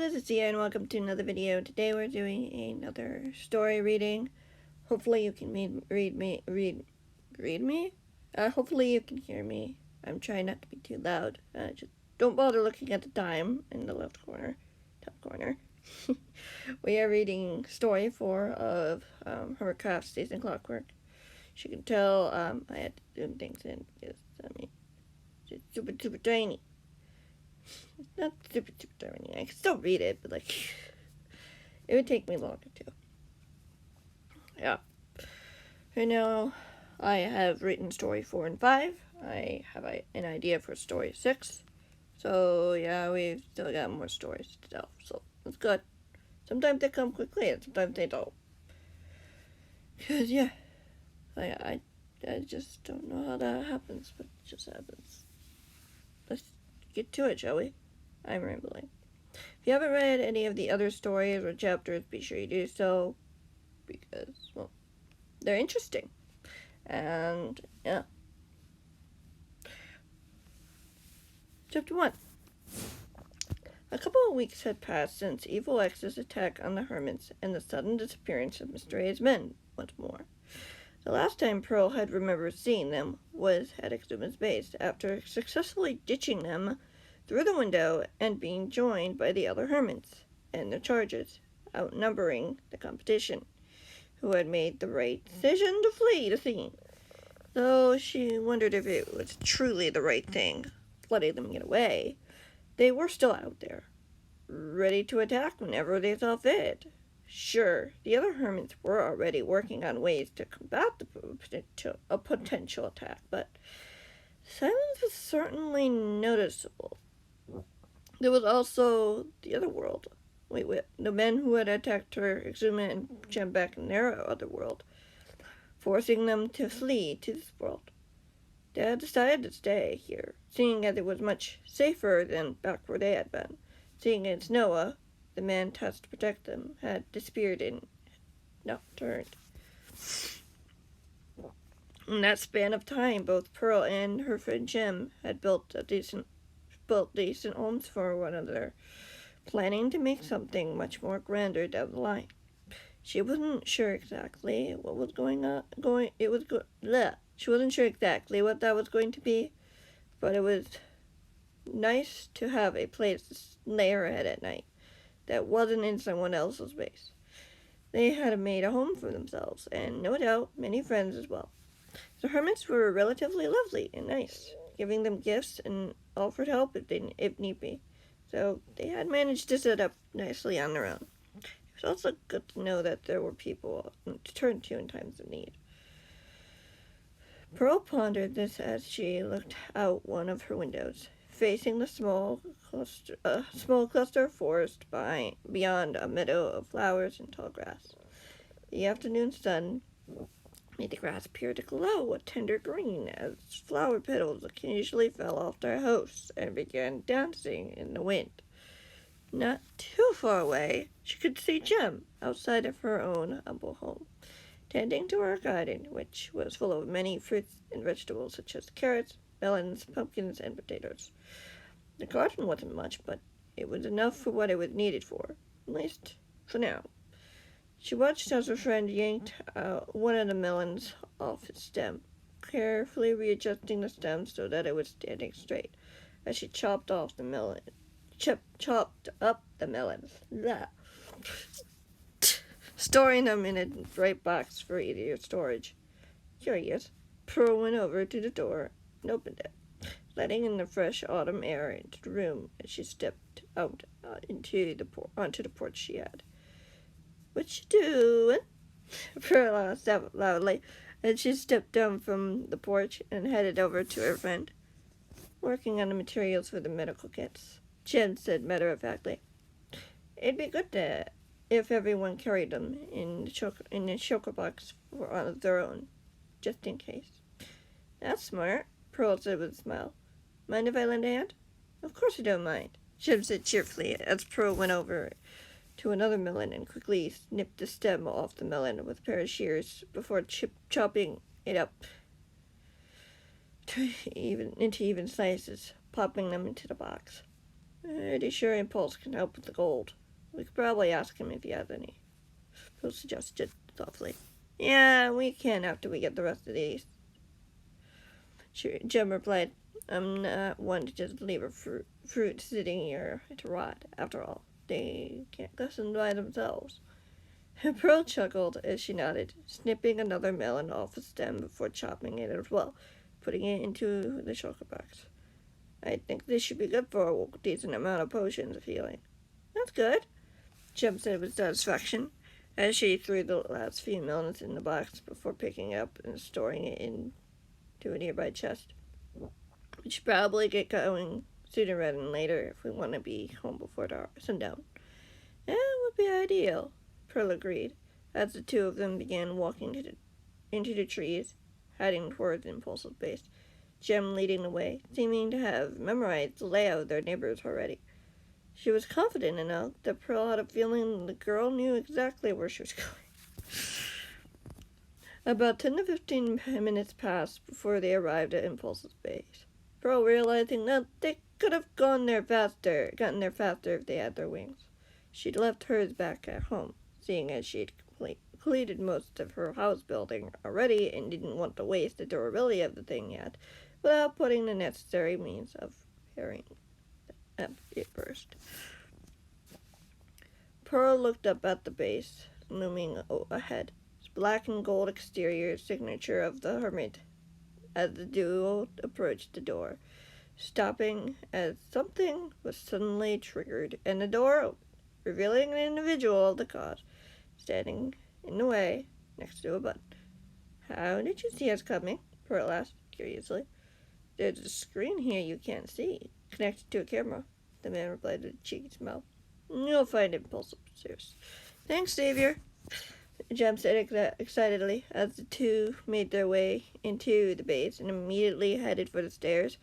this is Zia and welcome to another video. Today we're doing another story reading. Hopefully you can read me. Hopefully you can hear me. I'm trying not to be too loud. Just don't bother looking at the time in the top corner. We are reading story 4 of Hermitcraft Stays in Clockwork. As you can tell, I had to zoom things in because, it's super tiny. It's not super tiny. I can still read it, but, it would take me longer, too. Yeah. Right now, I have written story 4 and 5. I have an idea for story 6. So, yeah, we've still got more stories to tell. So, that's good. Sometimes they come quickly, and sometimes they don't. Because, yeah, I just don't know how that happens, but it just happens. Let's get to it, shall we? I'm rambling. If you haven't read any of the other stories or chapters, be sure you do so, because, well, they're interesting. And, yeah. Chapter 1. A couple of weeks had passed since Evil X's attack on the hermits and the sudden disappearance of Mr. A's men once more. The last time Pearl had remembered seeing them was at Exuma's base, after successfully ditching them through the window and being joined by the other hermits and their charges, outnumbering the competition, who had made the right decision to flee the scene. Though she wondered if it was truly the right thing, letting them get away, they were still out there, ready to attack whenever they saw fit. Sure, the other hermits were already working on ways to combat a potential attack, but silence was certainly noticeable. There was also the other world. The men who had attacked her, Exuma and Jembek in their other world, forcing them to flee to this world. They had decided to stay here, seeing as it was much safer than back where they had been, seeing as Noah, the man tasked to protect them, had disappeared and not returned. In that span of time, both Pearl and her friend Jem had built decent homes for one another, planning to make something much more grander down the line. She wasn't sure exactly what was She wasn't sure exactly what that was going to be, but it was nice to have a place to lay her head at night that wasn't in someone else's base. They had made a home for themselves, and no doubt many friends as well. The hermits were relatively lovely and nice, giving them gifts and offered help if need be. So they had managed to set up nicely on their own. It was also good to know that there were people to turn to in times of need. Pearl pondered this as she looked out one of her windows, facing the small cluster of forest beyond a meadow of flowers and tall grass. The afternoon sun made the grass appear to glow a tender green as flower petals occasionally fell off their hosts and began dancing in the wind. Not too far away, she could see Jem outside of her own humble home, tending to her garden, which was full of many fruits and vegetables such as carrots, melons, pumpkins, and potatoes. The garden wasn't much, but it was enough for what it was needed for, at least for now. She watched as her friend yanked one of the melons off its stem, carefully readjusting the stem so that it was standing straight, as she chopped up the melons. Storing them in a bright box for easier storage. Curious, Pearl went over to the door and opened it, letting in the fresh autumn air into the room as she stepped out onto the porch she had. "What you doing?" Pearl asked loudly as she stepped down from the porch and headed over to her friend. "Working on the materials for the medical kits," Jen said matter-of-factly. "It'd be good if everyone carried them in the choker box on their own, just in case." "That's smart," Pearl said with a smile. "Mind if I lend a hand?" "Of course I don't mind," Jem said cheerfully as Pearl went over to another melon and quickly snipped the stem off the melon with a pair of shears before chopping it up into even slices, popping them into the box. Pretty sure Impulse can help with the gold. We could probably ask him if he has any. Pearl suggested thoughtfully. Yeah, we can after we get the rest of these. Jem replied, I'm not one to just leave a fruit sitting here to rot. After all, they can't listen by themselves. Pearl chuckled as she nodded, snipping another melon off the stem before chopping it as well, putting it into the shulker box. I think this should be good for a decent amount of potions of healing. That's good, Jem said with satisfaction, as she threw the last few melons in the box before picking it up and storing it into a nearby chest. We should probably get going sooner rather than later if we want to be home before sundown. That would be ideal, Pearl agreed, as the two of them began walking into the trees, heading towards Impulse's base, Jem leading the way, seeming to have memorized the layout of their neighbors already. She was confident enough that Pearl had a feeling the girl knew exactly where she was going. About 10 to 15 minutes passed before they arrived at Impulse's base. Pearl realizing that they could have gotten there faster if they had their wings. She'd left hers back at home, seeing as she'd completed most of her house building already and didn't want to waste the durability of the thing yet, without putting the necessary means of repairing it first. Pearl looked up at the base, looming ahead, its black and gold exterior signature of the hermit, as the duo approached the door, stopping as something was suddenly triggered and the door opened, revealing an individual of the cause, standing in the way next to a button. How did you see us coming? Pearl asked, curiously. There's a screen here you can't see, connected to a camera, the man replied with a cheeky smile. You'll find Impulse upstairs. Thanks, Xavier, Jem said excitedly as the two made their way into the base and immediately headed for the stairs.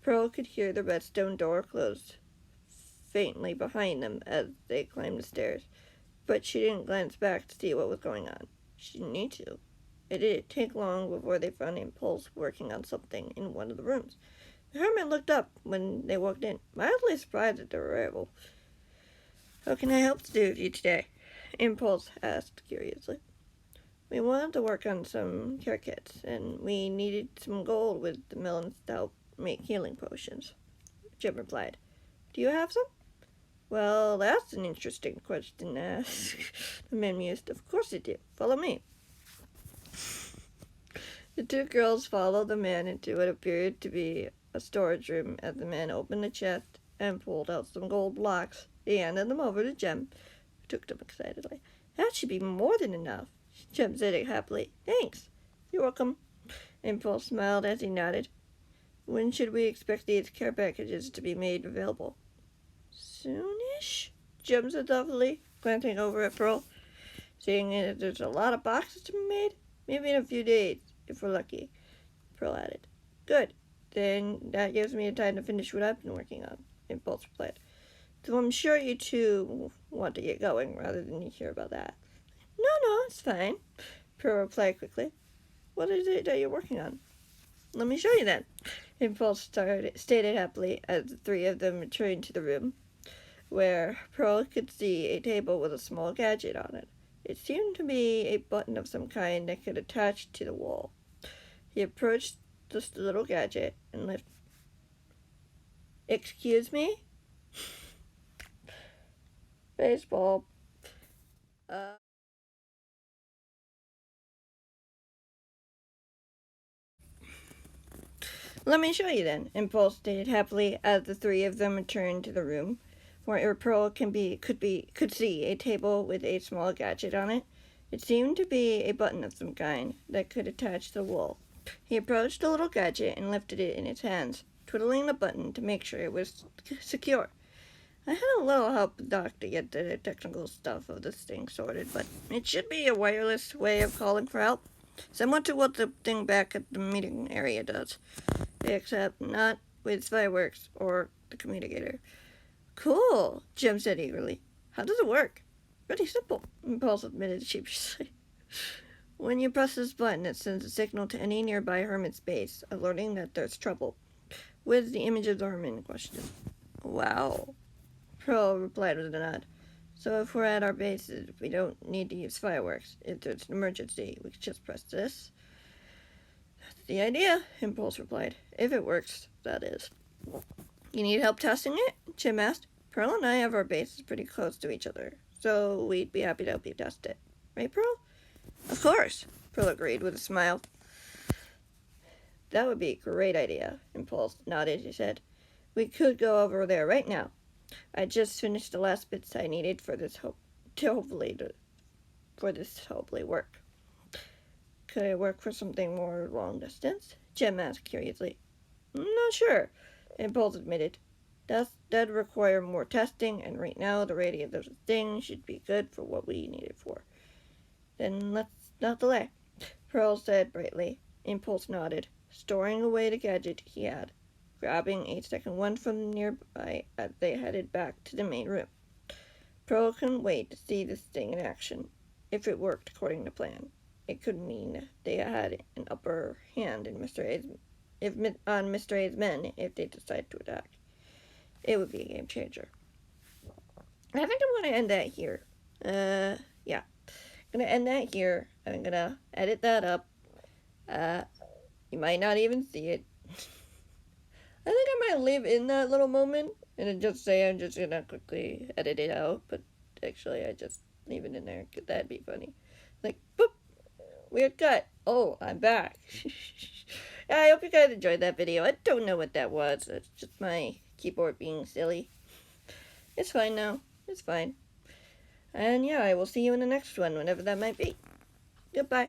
Pearl could hear the redstone door close faintly behind them as they climbed the stairs, but she didn't glance back to see what was going on. She didn't need to. It didn't take long before they found Impulse working on something in one of the rooms. The hermit looked up when they walked in, mildly surprised at their arrival. How can I help you today? Impulse asked curiously. We wanted to work on some care kits, and we needed some gold with the melons to help make healing potions, Jim replied. Do you have some? Well, that's an interesting question to ask, the man mused. Of course I do. Follow me. The two girls followed the man into what appeared to be a storage room as the man opened the chest and pulled out some gold blocks. He handed them over to Jem, who took them excitedly. That should be more than enough, Jem said happily. Thanks. You're welcome. Impulse smiled as he nodded. When should we expect these care packages to be made available? Soonish, Jem said thoughtfully, glancing over at Pearl. Seeing that there's a lot of boxes to be made, maybe in a few days, if we're lucky, Pearl added. Good. Then that gives me time to finish what I've been working on, Impulse replied. So I'm sure you two want to get going rather than you hear about that. No, it's fine, Pearl replied quickly. What is it that you're working on? Let me show you then, Impulse stated happily as the three of them returned to the room, where Pearl could see a table with a small gadget on it. It seemed to be a button of some kind that could attach to the wall. He approached this little gadget and lifted. Excuse me? Baseball. Let me show you then, Impulse stated happily as the three of them returned to the room, where Pearl could see a table with a small gadget on it. It seemed to be a button of some kind that could attach to the wall. He approached the little gadget and lifted it in his hands, twiddling the button to make sure it was secure. I had a little help with Doc to get the technical stuff of this thing sorted, but it should be a wireless way of calling for help, similar to what the thing back at the meeting area does, except not with fireworks or the communicator. Cool, Jim said eagerly. How does it work? Pretty simple, Impulse admitted sheepishly. When you press this button, it sends a signal to any nearby hermit's base, alerting that there's trouble, with the image of the hermit in question. Wow, Pearl replied with a nod. So if we're at our bases, we don't need to use fireworks. If there's an emergency, we can just press this. That's the idea, Impulse replied. If it works, that is. You need help testing it? Jim asked. Pearl and I have our bases pretty close to each other, so we'd be happy to help you test it. Right, Pearl? Of course, Pearl agreed with a smile. That would be a great idea, Impulse nodded. He said. We could go over there right now. I just finished the last bits I needed for this hopefully work. Could it work for something more long distance? Jem asked curiously. Not sure, Impulse admitted. That'd require more testing, and right now the radius of the thing should be good for what we need it for. Then let's not delay, Pearl said brightly. Impulse nodded, storing away the gadget he had, grabbing a second one from nearby as they headed back to the main room. Pearl couldn't wait to see this thing in action. If it worked according to plan, it could mean they had an upper hand in on Mr. A's men if they decided to attack. It would be a game changer. I think I'm going to end that here. Yeah. I'm going to end that here. I'm going to edit that up. You might not even see it. I think I might leave in that little moment and then just say I'm just going to quickly edit it out. But actually, I just leave it in there because that'd be funny. Like, boop. Weird cut. Oh, I'm back. I hope you guys enjoyed that video. I don't know what that was. It's just my keyboard being silly. It's fine now. It's fine. And yeah, I will see you in the next one, whenever that might be. Goodbye.